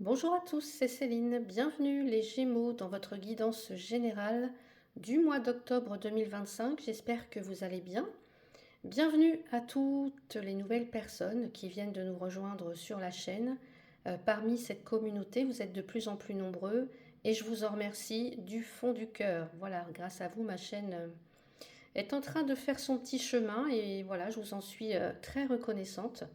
Bonjour à tous, c'est Céline. Bienvenue les Gémeaux dans votre guidance générale du mois d'octobre 2025. J'espère que vous allez bien. Bienvenue à toutes les nouvelles personnes qui viennent de nous rejoindre sur la chaîne. Parmi cette communauté, vous êtes de plus en plus nombreux et je vous en remercie du fond du cœur. Voilà, grâce à vous, ma chaîne est en train de faire son petit chemin et voilà, je vous en suis très reconnaissante.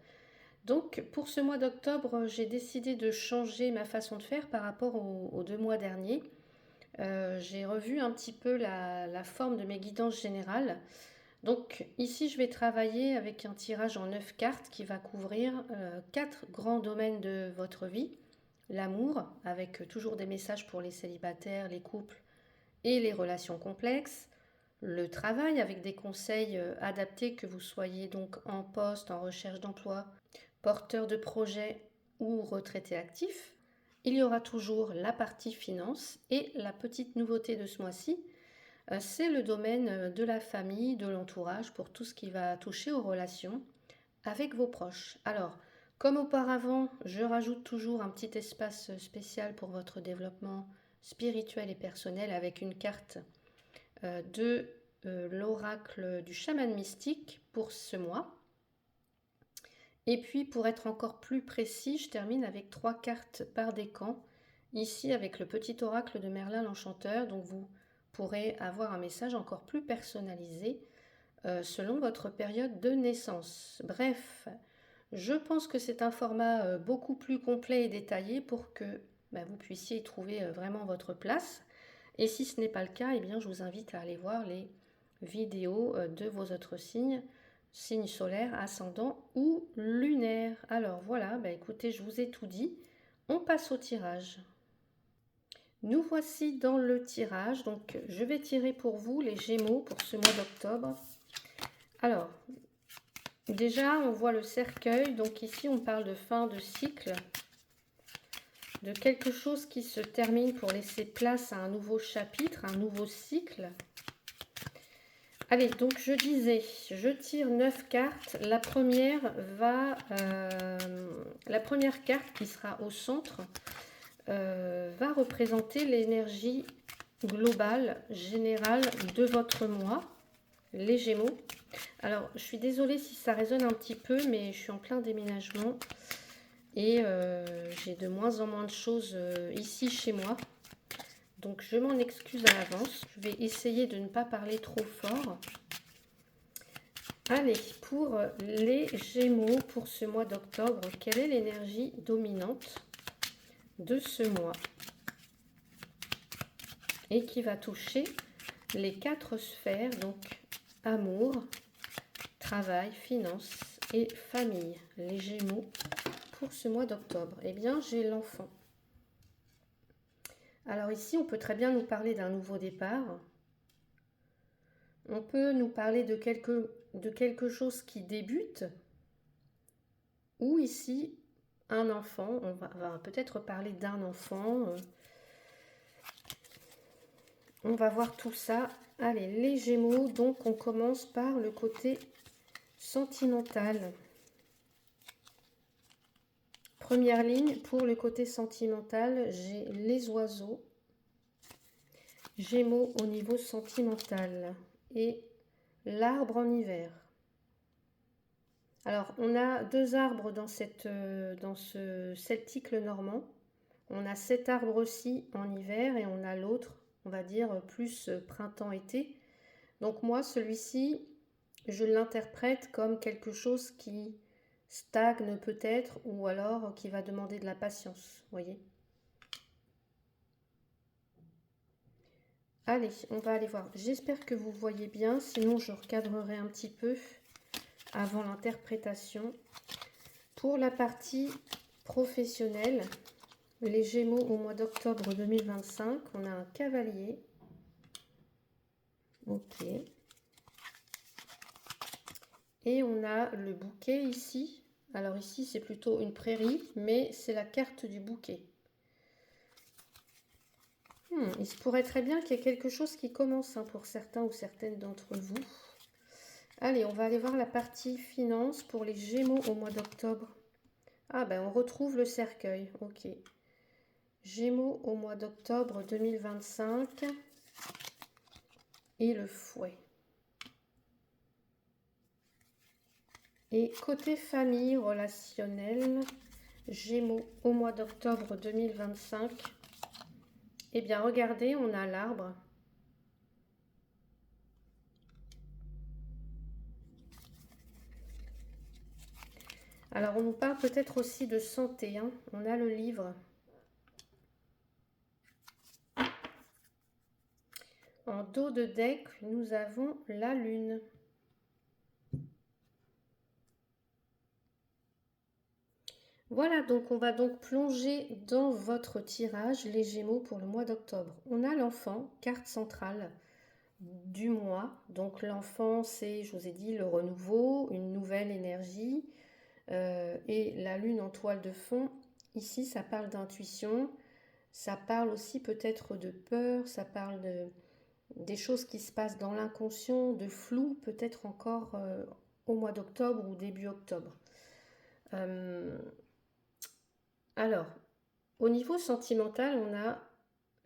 Donc pour ce mois d'octobre, j'ai décidé de changer ma façon de faire par rapport aux 2 mois derniers. J'ai revu un petit peu la forme de mes guidances générales. Donc ici, je vais travailler avec un tirage en 9 cartes qui va couvrir 4 grands domaines de votre vie. L'amour, avec toujours des messages pour les célibataires, les couples et les relations complexes. Le travail, avec des conseils adaptés, que vous soyez donc en poste, en recherche d'emploi, porteur de projet ou retraité actif. Il y aura toujours la partie finance et la petite nouveauté de ce mois-ci, c'est le domaine de la famille, de l'entourage pour tout ce qui va toucher aux relations avec vos proches. Alors, comme auparavant, je rajoute toujours un petit espace spécial pour votre développement spirituel et personnel avec une carte de l'oracle du chaman mystique pour ce mois. Et puis pour être encore plus précis, je termine avec 3 cartes par décan, ici avec le petit oracle de Merlin l'Enchanteur, donc vous pourrez avoir un message encore plus personnalisé selon votre période de naissance. Bref, je pense que c'est un format beaucoup plus complet et détaillé pour que vous puissiez y trouver vraiment votre place. Et si ce n'est pas le cas, eh bien, je vous invite à aller voir les vidéos de vos autres signes, signes solaires, ascendants ou lunaires. Alors voilà, écoutez, je vous ai tout dit. On passe au tirage. Nous voici dans le tirage. Donc, je vais tirer pour vous les Gémeaux pour ce mois d'octobre. Alors, déjà, on voit le cercueil. Donc ici, on parle de fin de cycle, de quelque chose qui se termine pour laisser place à un nouveau chapitre, un nouveau cycle. Allez, donc je disais, je tire 9 cartes. La première carte qui sera au centre va représenter l'énergie globale, générale de votre mois, les Gémeaux. Alors, je suis désolée si ça résonne un petit peu, mais je suis en plein déménagement et j'ai de moins en moins de choses ici chez moi. Donc, je m'en excuse à l'avance. Je vais essayer de ne pas parler trop fort. Allez, pour les Gémeaux, pour ce mois d'octobre, quelle est l'énergie dominante de ce mois et qui va toucher les 4 sphères, donc amour, travail, finance et famille. Les Gémeaux pour ce mois d'octobre. Eh bien, j'ai l'enfant. Alors ici, on peut très bien nous parler d'un nouveau départ. On peut nous parler de quelque chose qui débute. Ou ici, un enfant. On va peut-être parler d'un enfant. On va voir tout ça. Allez, les Gémeaux. Donc, on commence par le côté sentimental. Première ligne, pour le côté sentimental, j'ai les oiseaux. Gémeaux au niveau sentimental et l'arbre en hiver. Alors, on a 2 arbres dans ce celtique normand. On a cet arbre-ci en hiver et on a l'autre, on va dire, plus printemps-été. Donc moi, celui-ci, je l'interprète comme quelque chose qui stagne peut-être ou alors qui va demander de la patience, voyez. Allez, on va aller voir. J'espère que vous voyez bien, sinon je recadrerai un petit peu avant l'interprétation. Pour la partie professionnelle, les Gémeaux au mois d'octobre 2025, on a un cavalier. Ok. Et on a le bouquet ici. Alors ici, c'est plutôt une prairie, mais c'est la carte du bouquet. Il se pourrait très bien qu'il y ait quelque chose qui commence pour certains ou certaines d'entre vous. Allez, on va aller voir la partie finance pour les Gémeaux au mois d'octobre. Ah ben, on retrouve le cercueil, ok. Gémeaux au mois d'octobre 2025 et le fouet. Et côté famille relationnelle, Gémeaux au mois d'octobre 2025. Eh bien, regardez, on a l'arbre. Alors, on nous parle peut-être aussi de santé, hein. On a le livre. En dos de deck, nous avons la lune. Voilà, donc on va donc plonger dans votre tirage, les Gémeaux, pour le mois d'octobre. On a l'enfant, carte centrale du mois. Donc l'enfant, c'est, je vous ai dit, le renouveau, une nouvelle énergie. Et la lune en toile de fond, ici, ça parle d'intuition. Ça parle aussi peut-être de peur, ça parle des choses qui se passent dans l'inconscient, de flou, peut-être encore au mois d'octobre ou début octobre. Alors, au niveau sentimental, on a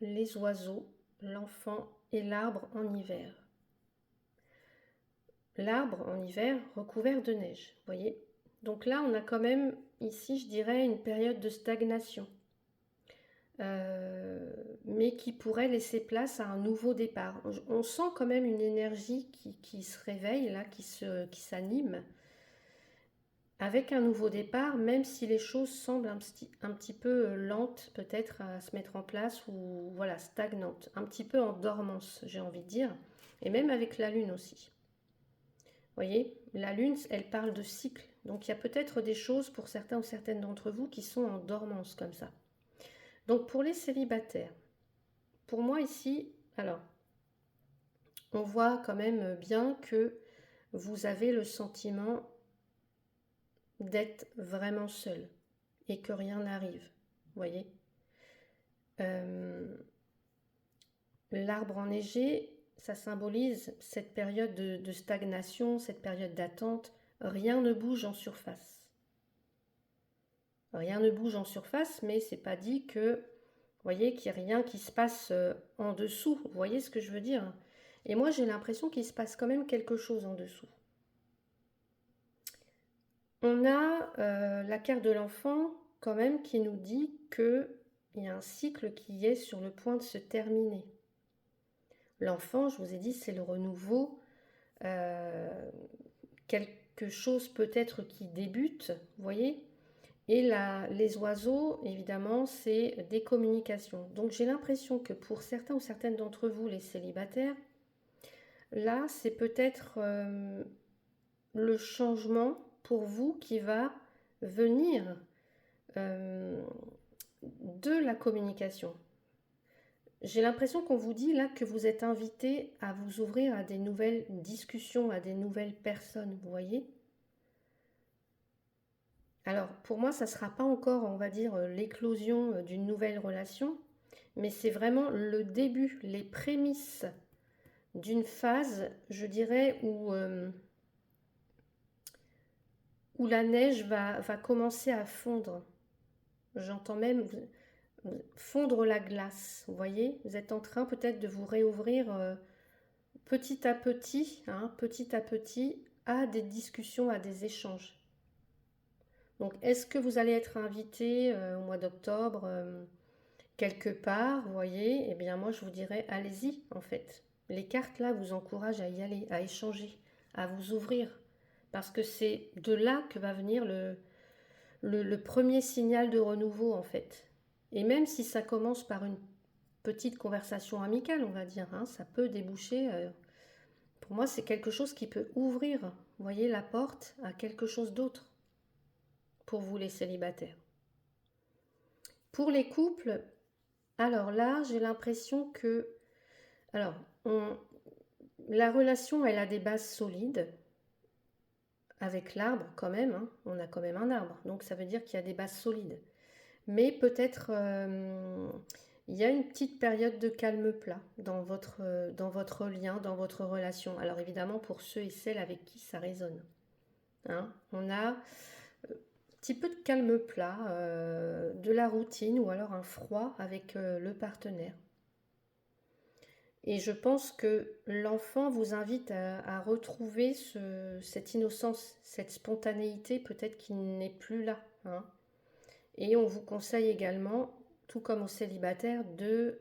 les oiseaux, l'enfant et l'arbre en hiver. L'arbre en hiver recouvert de neige, vous voyez. Donc là, on a quand même ici, je dirais, une période de stagnation. Mais qui pourrait laisser place à un nouveau départ. On sent quand même une énergie qui se réveille, là, qui s'anime, avec un nouveau départ, même si les choses semblent un petit peu lentes peut-être à se mettre en place, ou voilà, stagnantes, un petit peu en dormance, j'ai envie de dire, et même avec la lune aussi. Vous voyez, la lune, elle parle de cycle, donc il y a peut-être des choses pour certains ou certaines d'entre vous qui sont en dormance comme ça. Donc pour les célibataires, pour moi ici, alors, on voit quand même bien que vous avez le sentiment d'être vraiment seul et que rien n'arrive, vous voyez. L'arbre enneigé, ça symbolise cette période de stagnation, cette période d'attente. Rien ne bouge en surface. Rien ne bouge en surface, mais c'est pas dit que, vous voyez, qu'il n'y a rien qui se passe en dessous. Vous voyez ce que je veux dire? Et moi, j'ai l'impression qu'il se passe quand même quelque chose en dessous. On a la carte de l'enfant quand même qui nous dit qu'il y a un cycle qui est sur le point de se terminer. L'enfant, je vous ai dit, c'est le renouveau, quelque chose peut-être qui débute, vous voyez. Et les oiseaux, évidemment, c'est des communications. Donc j'ai l'impression que pour certains ou certaines d'entre vous, les célibataires, là, c'est peut-être le changement pour vous qui va venir de la communication. J'ai l'impression qu'on vous dit là que vous êtes invité à vous ouvrir à des nouvelles discussions, à des nouvelles personnes, vous voyez. Alors pour moi, ça ne sera pas encore, on va dire, l'éclosion d'une nouvelle relation, mais c'est vraiment le début, les prémices d'une phase, je dirais, où la neige va commencer à fondre. J'entends même fondre la glace, vous voyez. Vous êtes en train peut-être de vous réouvrir petit à petit, à des discussions, à des échanges. Donc, est-ce que vous allez être invité au mois d'octobre quelque part, vous voyez? Eh bien, moi, je vous dirais, allez-y, en fait. Les cartes, là, vous encouragent à y aller, à échanger, à vous ouvrir. Parce que c'est de là que va venir le premier signal de renouveau, en fait. Et même si ça commence par une petite conversation amicale, on va dire, hein, ça peut déboucher. Pour moi, c'est quelque chose qui peut ouvrir, vous voyez, la porte à quelque chose d'autre pour vous, les célibataires. Pour les couples, alors là, j'ai l'impression que, alors, la relation, elle a des bases solides. Avec l'arbre, quand même, hein, on a quand même un arbre, donc ça veut dire qu'il y a des bases solides. Mais peut-être il y a une petite période de calme plat dans votre lien, dans votre relation. Alors évidemment, pour ceux et celles avec qui ça résonne. Hein, on a petit peu de calme plat, de la routine ou alors un froid avec le partenaire. Et je pense que l'enfant vous invite à retrouver cette innocence, cette spontanéité peut-être qui n'est plus là, hein. Et on vous conseille également, tout comme aux célibataires, de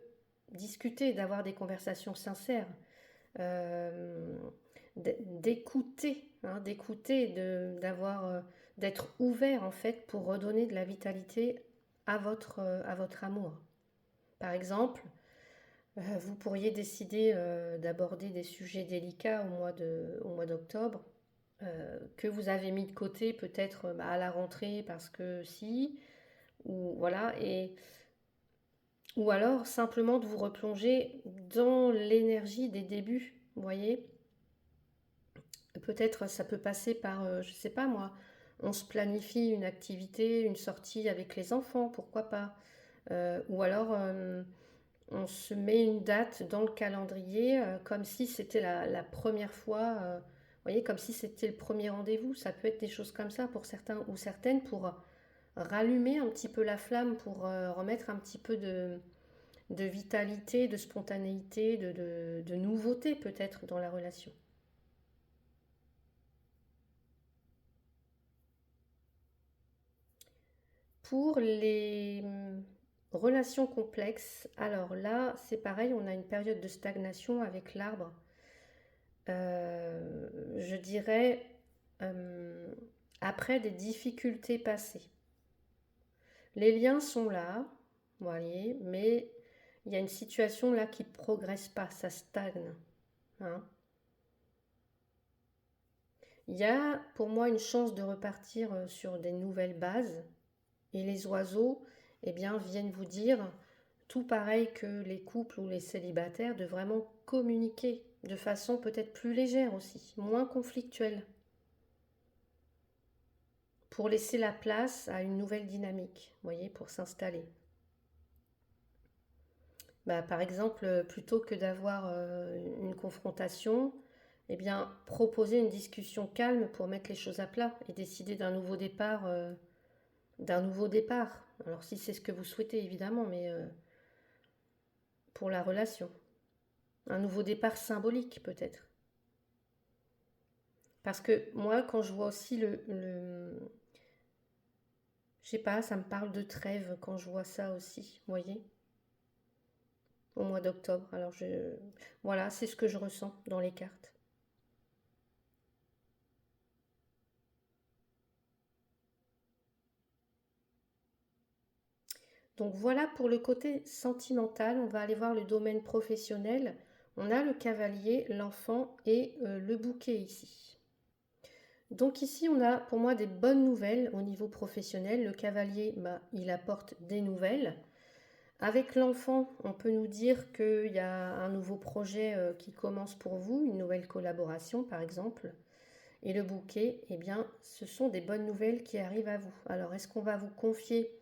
discuter, d'avoir des conversations sincères, euh, d'écouter, hein, d'écouter, d'être ouvert en fait pour redonner de la vitalité à votre amour. Par exemple, vous pourriez décider d'aborder des sujets délicats au mois d'octobre, que vous avez mis de côté peut-être à la rentrée parce que si, ou voilà, ou alors simplement de vous replonger dans l'énergie des débuts, vous voyez. Peut-être ça peut passer par, je sais pas moi, on se planifie une activité, une sortie avec les enfants, pourquoi pas. Ou alors on se met une date dans le calendrier comme si c'était la première fois, vous voyez, comme si c'était le premier rendez-vous. Ça peut être des choses comme ça pour certains ou certaines pour rallumer un petit peu la flamme, pour remettre un petit peu de vitalité, de spontanéité, de nouveauté peut-être dans la relation. Pour les relations complexes, alors là, c'est pareil, on a une période de stagnation avec l'arbre. Je dirais euh, après des difficultés passées. Les liens sont là, vous voyez, mais il y a une situation là qui ne progresse pas, ça stagne, hein. Il y a pour moi une chance de repartir sur des nouvelles bases. Et les oiseaux, eh bien, viennent vous dire, tout pareil que les couples ou les célibataires, de vraiment communiquer de façon peut-être plus légère aussi, moins conflictuelle, pour laisser la place à une nouvelle dynamique, vous voyez, pour s'installer. Bah, par exemple, plutôt que d'avoir une confrontation, eh bien, proposer une discussion calme pour mettre les choses à plat et décider d'un nouveau départ. Alors si c'est ce que vous souhaitez évidemment, mais pour la relation. Un nouveau départ symbolique peut-être. Parce que moi, quand je vois aussi je sais pas, ça me parle de trêve quand je vois ça aussi, vous voyez, au mois d'octobre. Voilà, c'est ce que je ressens dans les cartes. Donc voilà pour le côté sentimental. On va aller voir le domaine professionnel. On a le cavalier, l'enfant et le bouquet ici. Donc ici, on a pour moi des bonnes nouvelles au niveau professionnel. Le cavalier, bah, il apporte des nouvelles. Avec l'enfant, on peut nous dire qu'il y a un nouveau projet qui commence pour vous, une nouvelle collaboration par exemple. Et le bouquet, eh bien, ce sont des bonnes nouvelles qui arrivent à vous. Alors, est-ce qu'on va vous confier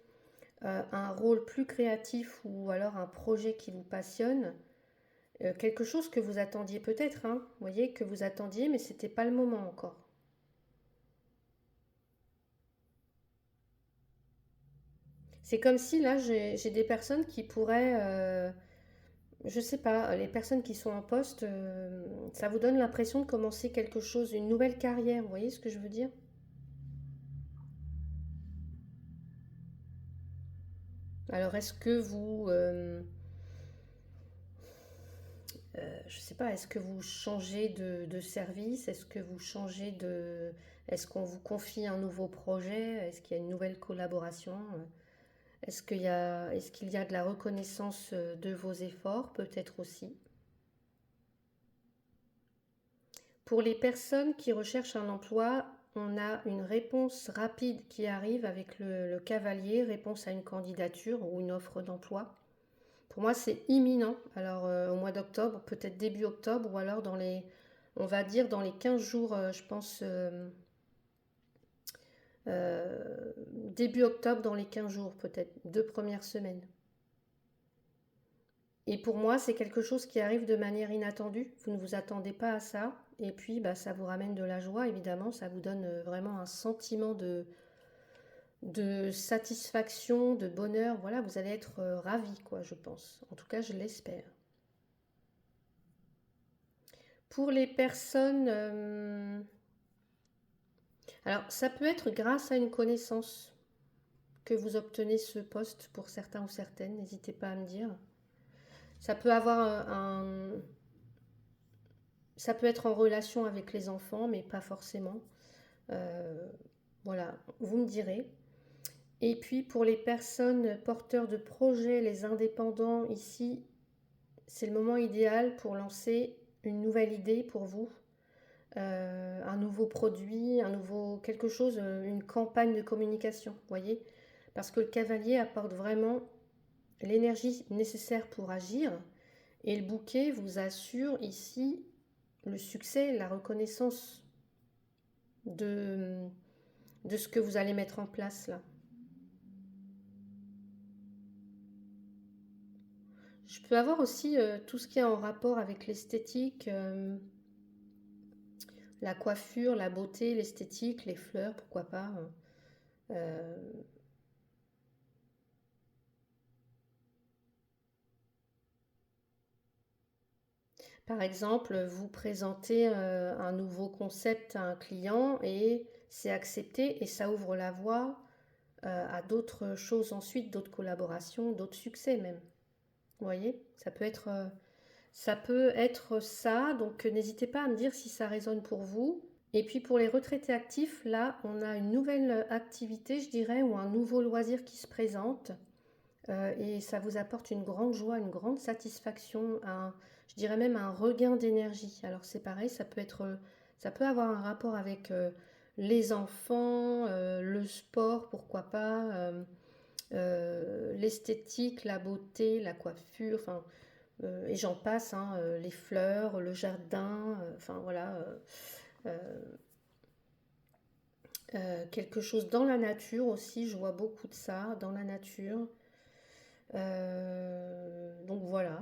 un rôle plus créatif ou alors un projet qui vous passionne? Quelque chose que vous attendiez peut-être, hein, vous voyez, que vous attendiez, mais c'était pas le moment encore. C'est comme si là, j'ai des personnes qui pourraient, je sais pas, les personnes qui sont en poste, ça vous donne l'impression de commencer quelque chose, une nouvelle carrière, vous voyez ce que je veux dire? Alors, est-ce que vous, je sais pas, est-ce que vous changez de service? Est-ce que vous changez de... Est-ce qu'on vous confie un nouveau projet? Est-ce qu'il y a une nouvelle collaboration? Est-ce qu'il y a de la reconnaissance de vos efforts? Peut-être aussi. Pour les personnes qui recherchent un emploi, on a une réponse rapide qui arrive avec le cavalier, réponse à une candidature ou une offre d'emploi. Pour moi, c'est imminent. Alors, au mois d'octobre, peut-être début octobre, ou alors on va dire dans les 15 jours, je pense, début octobre, dans les 15 jours, peut-être, 2 premières semaines. Et pour moi, c'est quelque chose qui arrive de manière inattendue. Vous ne vous attendez pas à ça. Et puis, bah, ça vous ramène de la joie, évidemment. Ça vous donne vraiment un sentiment de satisfaction, de bonheur. Voilà, vous allez être ravis, quoi, je pense. En tout cas, je l'espère. Pour les personnes... alors, ça peut être grâce à une connaissance que vous obtenez ce poste pour certains ou certaines. N'hésitez pas à me dire. Ça peut avoir ça peut être en relation avec les enfants, mais pas forcément. Euh, voilà, vous me direz. Et puis pour les personnes porteurs de projets, les indépendants, ici, c'est le moment idéal pour lancer une nouvelle idée pour vous, un nouveau produit, un nouveau quelque chose, une campagne de communication, voyez? Parce que le cavalier apporte vraiment l'énergie nécessaire pour agir et le bouquet vous assure ici le succès, la reconnaissance de, de ce que vous allez mettre en place là. Je peux avoir aussi tout ce qui est en rapport avec l'esthétique, la coiffure, la beauté, l'esthétique, les fleurs, pourquoi pas. Euh, Par exemple, vous présentez un nouveau concept à un client et c'est accepté et ça ouvre la voie à d'autres choses ensuite, d'autres collaborations, d'autres succès même. Vous voyez, ça peut être ça, donc n'hésitez pas à me dire si ça résonne pour vous. Et puis pour les retraités actifs, là, on a une nouvelle activité, je dirais, ou un nouveau loisir qui se présente. Et ça vous apporte une grande joie, une grande satisfaction, je dirais même un regain d'énergie. Alors c'est pareil, ça peut avoir un rapport avec les enfants, le sport, pourquoi pas, l'esthétique, la beauté, la coiffure, enfin, et j'en passe, hein, les fleurs, le jardin, enfin voilà, quelque chose dans la nature aussi, je vois beaucoup de ça dans la nature. Donc voilà,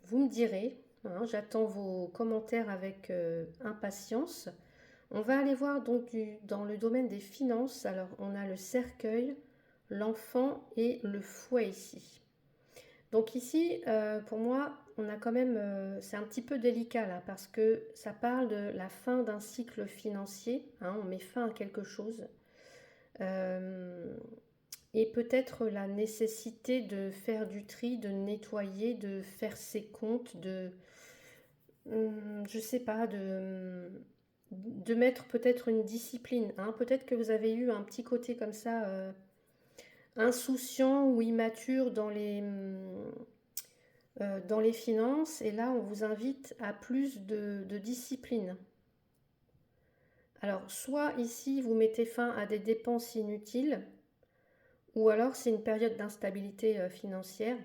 vous me direz, hein, j'attends vos commentaires avec impatience. On va aller voir donc dans le domaine des finances. Alors on a le cercueil, l'enfant et le fouet ici. Donc ici, pour moi, on a quand même, c'est un petit peu délicat là parce que ça parle de la fin d'un cycle financier, hein, on met fin à quelque chose. Euh, et peut-être la nécessité de faire du tri, de nettoyer, de faire ses comptes, je sais pas, de mettre peut-être une discipline, hein. Peut-être que vous avez eu un petit côté comme ça, insouciant ou immature dans les finances, et là on vous invite à plus de discipline. Alors, soit ici vous mettez fin à des dépenses inutiles, ou alors c'est une période d'instabilité financière.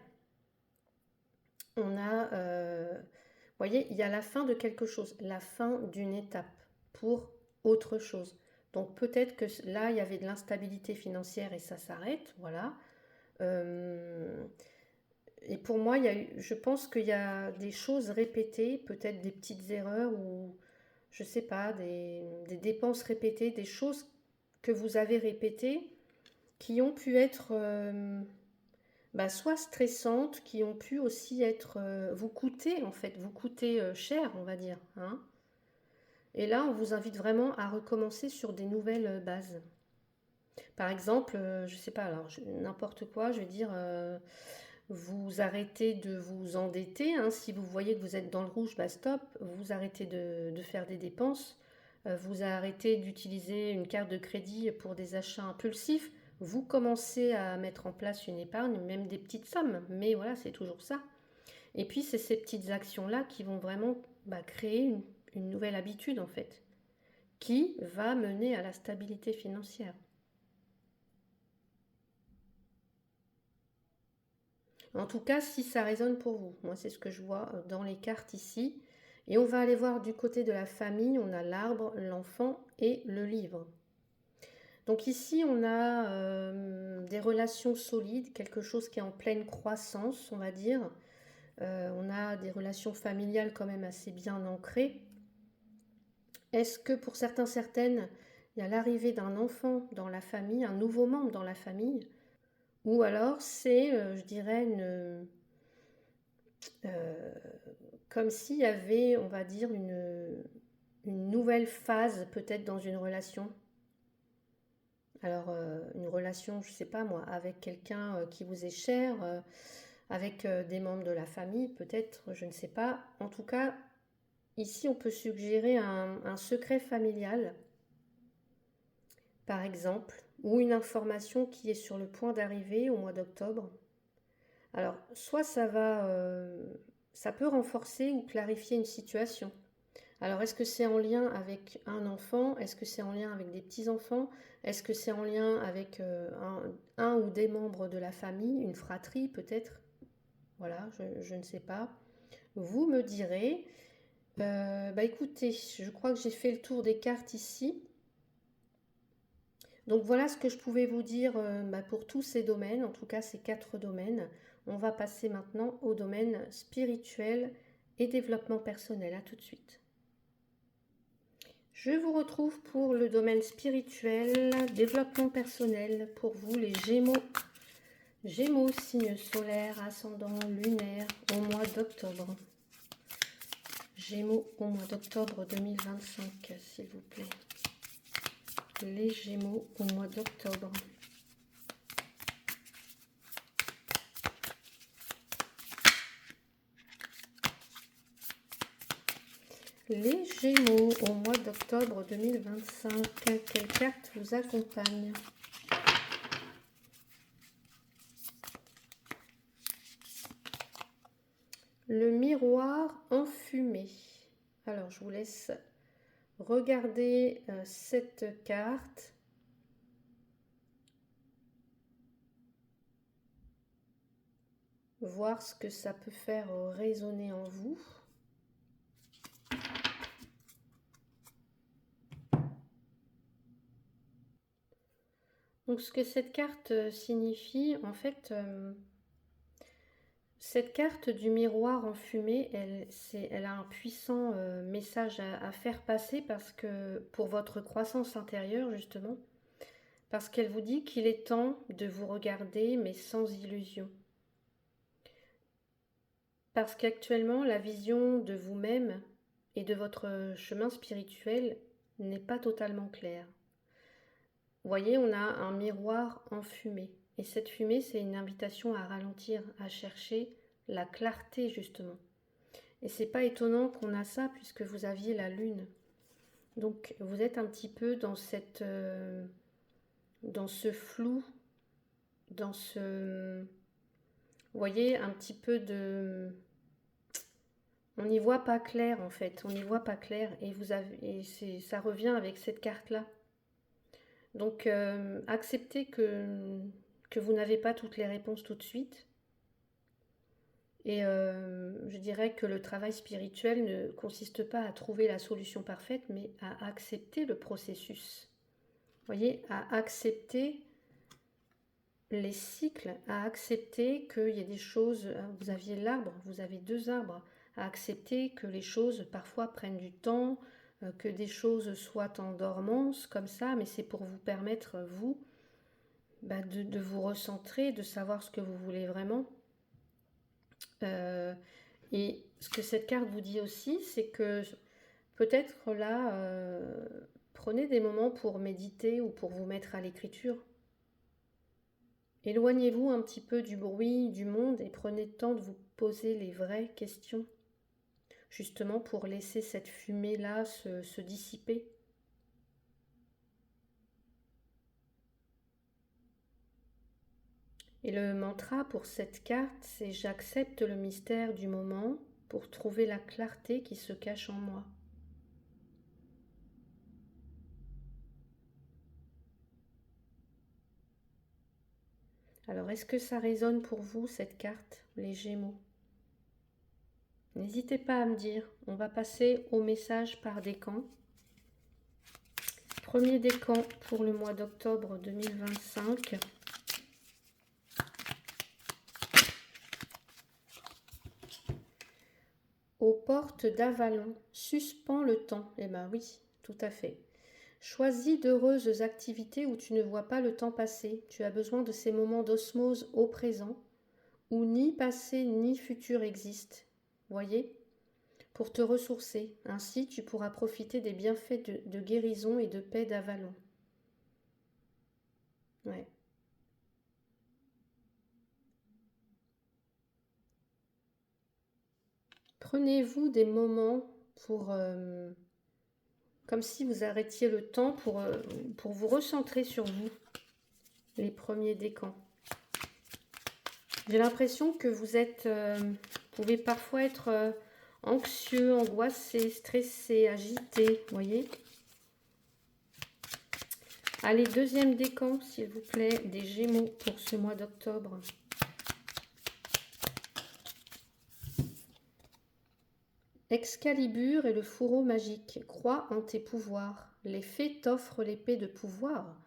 On a, vous voyez, il y a la fin de quelque chose, la fin d'une étape pour autre chose. Donc peut-être que là, il y avait de l'instabilité financière et ça s'arrête, voilà. Euh, et pour moi, je pense qu'il y a des choses répétées, peut-être des petites erreurs ou, je sais pas, des dépenses répétées, des choses que vous avez répétées qui ont pu être bah, soit stressantes, qui ont pu aussi être vous coûter en fait, vous coûter cher, on va dire, hein. Et là, on vous invite vraiment à recommencer sur des nouvelles bases. Par exemple, je sais pas, alors n'importe quoi, je vais dire, vous arrêtez de vous endetter, hein. Si vous voyez que vous êtes dans le rouge, bah stop, vous arrêtez de faire des dépenses, vous arrêtez d'utiliser une carte de crédit pour des achats impulsifs, vous commencez à mettre en place une épargne, même des petites sommes, mais voilà, c'est toujours ça. Et puis c'est ces petites actions-là qui vont vraiment créer une nouvelle habitude en fait, qui va mener à la stabilité financière. En tout cas, si ça résonne pour vous, moi c'est ce que je vois dans les cartes ici. Et on va aller voir du côté de la famille, on a l'arbre, l'enfant et le livre. Donc ici, on a des relations solides, quelque chose qui est en pleine croissance, on va dire. On a des relations familiales quand même assez bien ancrées. Est-ce que pour certains, certaines, il y a l'arrivée d'un enfant dans la famille, un nouveau membre dans la famille, ou alors c'est, je dirais, euh, comme s'il y avait, on va dire, une nouvelle phase peut-être dans une relation. Alors, une relation, je ne sais pas moi, avec quelqu'un qui vous est cher, avec des membres de la famille, peut-être, je ne sais pas. En tout cas, ici, on peut suggérer un secret familial, par exemple, ou une information qui est sur le point d'arriver au mois d'octobre. Alors, soit ça peut renforcer ou clarifier une situation. Alors, est-ce que c'est en lien avec un enfant? Est-ce que c'est en lien avec des petits-enfants? Est-ce que c'est en lien avec un ou des membres de la famille, une fratrie peut-être? Voilà, je ne sais pas. Vous me direz. Bah écoutez, je crois que j'ai fait le tour des cartes ici. Donc voilà ce que je pouvais vous dire bah, pour tous ces domaines, en tout cas ces 4 domaines. On va passer maintenant au domaine spirituel et développement personnel. À tout de suite. Je vous retrouve pour le domaine spirituel, développement personnel pour vous les Gémeaux. Gémeaux, signe solaire, ascendant lunaire au mois d'octobre. Gémeaux au mois d'octobre 2025, s'il vous plaît. Les Gémeaux au mois d'octobre. Les Gémeaux au mois d'octobre 2025, quelle carte vous accompagne? Le miroir enfumé. Alors, je vous laisse regarder cette carte. Voir ce que ça peut faire résonner en vous. Donc ce que cette carte signifie, en fait, cette carte du miroir enfumé, elle a un puissant message à faire passer parce que pour votre croissance intérieure justement, parce qu'elle vous dit qu'il est temps de vous regarder mais sans illusion. Parce qu'actuellement, la vision de vous-même et de votre chemin spirituel n'est pas totalement claire. Vous voyez, on a un miroir enfumé. Et cette fumée, c'est une invitation à ralentir, à chercher la clarté justement. Et c'est pas étonnant qu'on a ça puisque vous aviez la lune. Donc vous êtes un petit peu dans dans ce flou, dans ce, vous voyez, un petit peu de, on n'y voit pas clair en fait, on n'y voit pas clair et ça revient avec cette carte là. Donc acceptez que vous n'avez pas toutes les réponses tout de suite. Et je dirais que le travail spirituel ne consiste pas à trouver la solution parfaite, mais à accepter le processus. Vous voyez, à accepter les cycles, à accepter qu'il y ait des choses, vous aviez l'arbre, vous avez 2 arbres, à accepter que les choses parfois prennent du temps, que des choses soient en dormance comme ça, mais c'est pour vous permettre, vous, bah, de vous recentrer, de savoir ce que vous voulez vraiment. Et ce que cette carte vous dit aussi, c'est que peut-être là, prenez des moments pour méditer ou pour vous mettre à l'écriture. Éloignez-vous un petit peu du bruit du monde et prenez le temps de vous poser les vraies questions, justement pour laisser cette fumée-là se dissiper. Et le mantra pour cette carte, c'est « J'accepte le mystère du moment pour trouver la clarté qui se cache en moi ». Alors, est-ce que ça résonne pour vous, cette carte, les Gémeaux? N'hésitez pas à me dire. On va passer au message par décan. Premier décan pour le mois d'octobre 2025. Aux portes d'Avalon, suspend le temps. Eh bien oui, tout à fait. Choisis d'heureuses activités où tu ne vois pas le temps passer. Tu as besoin de ces moments d'osmose au présent, où ni passé ni futur existent. Voyez? Pour te ressourcer. Ainsi, tu pourras profiter des bienfaits de guérison et de paix d'Avalon. Ouais. Prenez-vous des moments pour, comme si vous arrêtiez le temps pour vous recentrer sur vous, les premiers décans. J'ai l'impression que vous pouvez parfois être anxieux, angoissé, stressé, agité, voyez. Allez, deuxième décan, s'il vous plaît, des Gémeaux pour ce mois d'octobre. Excalibur et le fourreau magique. Crois en tes pouvoirs. Les fées t'offrent l'épée de pouvoir.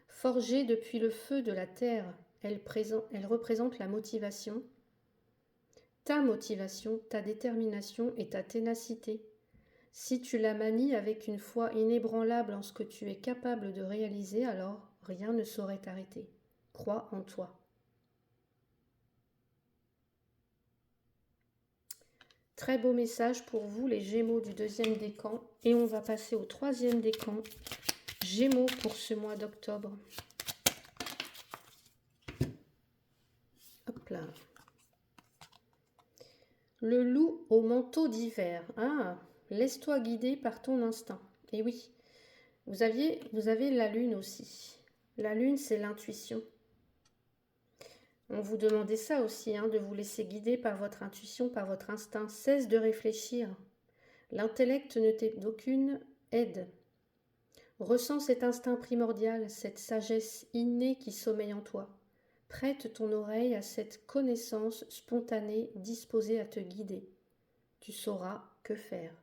Forgée depuis le feu de la terre, elle représente la motivation. Ta motivation, ta détermination et ta ténacité. Si tu la manies avec une foi inébranlable en ce que tu es capable de réaliser, alors rien ne saurait t'arrêter. Crois en toi. Très beau message pour vous, les Gémeaux du deuxième décan. Et on va passer au troisième décan. Gémeaux pour ce mois d'octobre. Hop là. Le loup au manteau d'hiver. Ah, laisse-toi guider par ton instinct. Et oui, vous avez la lune aussi. La lune, c'est l'intuition. On vous demandait ça aussi, de vous laisser guider par votre intuition, par votre instinct. Cesse de réfléchir. L'intellect ne t'est d'aucune aide. Ressens cet instinct primordial, cette sagesse innée qui sommeille en toi. Prête ton oreille à cette connaissance spontanée disposée à te guider. Tu sauras que faire.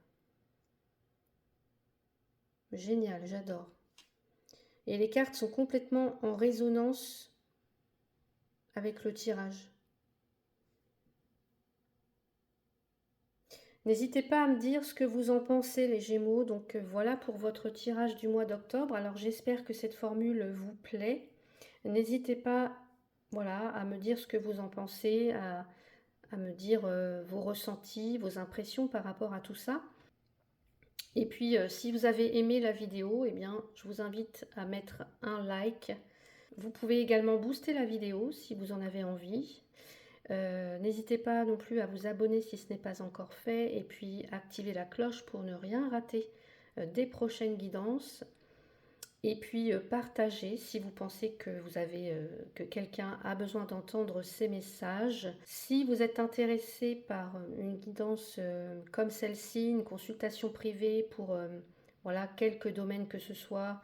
Génial, j'adore. Et les cartes sont complètement en résonance avec le tirage. N'hésitez pas à me dire ce que vous en pensez, les Gémeaux. Donc voilà pour votre tirage du mois d'octobre. Alors j'espère que cette formule vous plaît. N'hésitez pas, voilà, à me dire ce que vous en pensez, à me dire vos ressentis, vos impressions par rapport à tout ça. Et puis si vous avez aimé la vidéo, eh bien je vous invite à mettre un like. Vous pouvez également booster la vidéo si vous en avez envie. N'hésitez pas non plus à vous abonner si ce n'est pas encore fait et puis activer la cloche pour ne rien rater des prochaines guidances. Et puis partagez si vous pensez que quelqu'un a besoin d'entendre ces messages. Si vous êtes intéressé par une guidance comme celle-ci, une consultation privée pour voilà, quelques domaines que ce soit,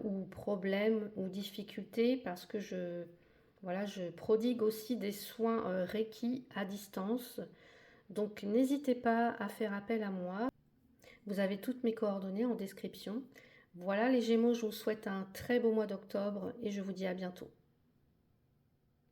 ou problèmes ou difficultés, parce que je prodigue aussi des soins Reiki à distance. Donc n'hésitez pas à faire appel à moi. Vous avez toutes mes coordonnées en description. Voilà les Gémeaux, je vous souhaite un très beau mois d'octobre et je vous dis à bientôt.